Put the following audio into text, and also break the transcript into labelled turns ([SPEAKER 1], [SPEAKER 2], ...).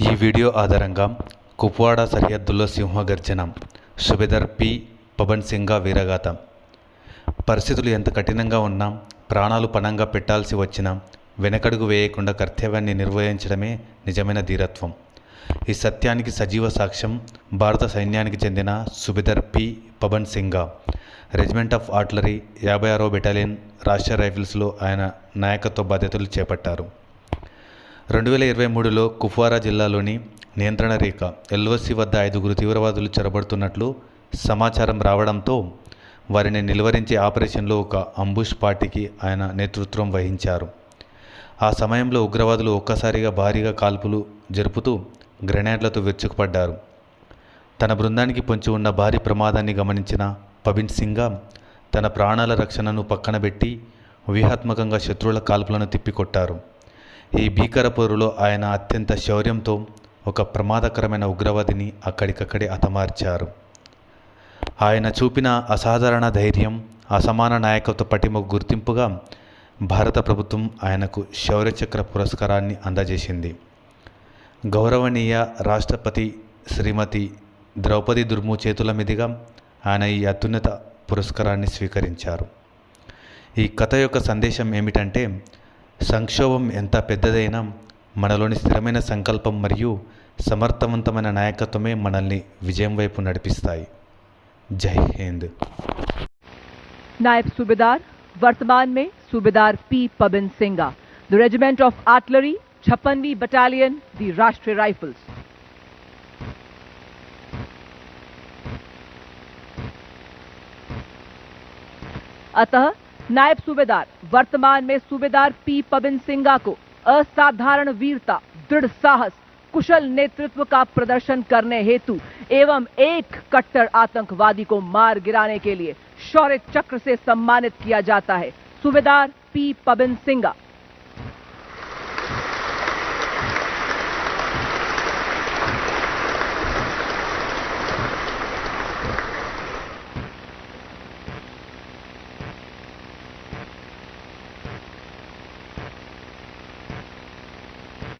[SPEAKER 1] ఈ వీడియో ఆధారంగా కుప్వాడా సరిహద్దుల్లో సింహగర్జన, సుబేదార్ పి పవన్ సింగా వీరగాథ. పరిస్థితులు ఎంత కఠినంగా ఉన్నా, ప్రాణాలు పణంగా పెట్టాల్సి వచ్చినా వెనకడుగు వేయకుండా కర్తవ్యాన్ని నిర్వహించడమే నిజమైన ధీరత్వం. ఈ సత్యానికి సజీవ సాక్ష్యం భారత సైన్యానికి చెందిన subedar P Pavan Singh. Regiment of artillery 56వ బెటాలియన్ రాష్ట్రీయ రైఫిల్స్లో ఆయన నాయకత్వ బాధ్యతలు చేపట్టారు. 2023లో కుప్వారా జిల్లాలోని నియంత్రణ రేఖ ఎల్ఓసి వద్ద 5గురు తీవ్రవాదులు చొరబడుతున్నట్లు సమాచారం రావడంతో వారిని నిలువరించే ఆపరేషన్లో ఒక అంబుష్ పార్టీకి ఆయన నేతృత్వం వహించారు. ఆ సమయంలో ఉగ్రవాదులు ఒక్కసారిగా భారీగా కాల్పులు జరుపుతూ గ్రెనేడ్లతో విరుచుకుపడ్డారు. తన బృందానికి పొంచి ఉన్న భారీ ప్రమాదాన్ని గమనించిన పవన్ సింగా తన ప్రాణాల రక్షణను పక్కనబెట్టి వ్యూహాత్మకంగా శత్రువుల కాల్పులను తిప్పికొట్టారు. ఈ భీకర పోరులో ఆయన అత్యంత శౌర్యంతో ఒక ప్రమాదకరమైన ఉగ్రవాదిని అక్కడికక్కడే హతమార్చారు. ఆయన చూపిన అసాధారణ ధైర్యం, అసమాన నాయకత్వ పటిమకు గుర్తింపుగా భారత ప్రభుత్వం ఆయనకు శౌర్యచక్ర పురస్కారాన్ని అందజేసింది. గౌరవనీయ రాష్ట్రపతి శ్రీమతి ద్రౌపది ముర్ము చేతుల మీదుగా ఆయన ఈ అత్యున్నత పురస్కారాన్ని స్వీకరించారు. ఈ కథ యొక్క సందేశం ఏమిటంటే, సంక్షోభం ఎంత పెద్దదైనా మనలోని స్థిరమైన సంకల్పం మరియు సమర్థవంతమైన నాయకత్వమే మనల్ని విజయం వైపు నడిపిస్తాయి. జై హింద్.
[SPEAKER 2] नायब सूबेदार वर्तमान में सूबेदार P Pavan Singh, the regiment of artillery 56वीं बटालियन, दी राष्ट्रीय राइफल्स. अतः नायब सूबेदार वर्तमान में सूबेदार पी पवन सिंगा को असाधारण वीरता, दृढ़ साहस, कुशल नेतृत्व का प्रदर्शन करने हेतु एवं एक कट्टर आतंकवादी को मार गिराने के लिए शौर्य चक्र से सम्मानित किया जाता है. सूबेदार पी पवन सिंगा.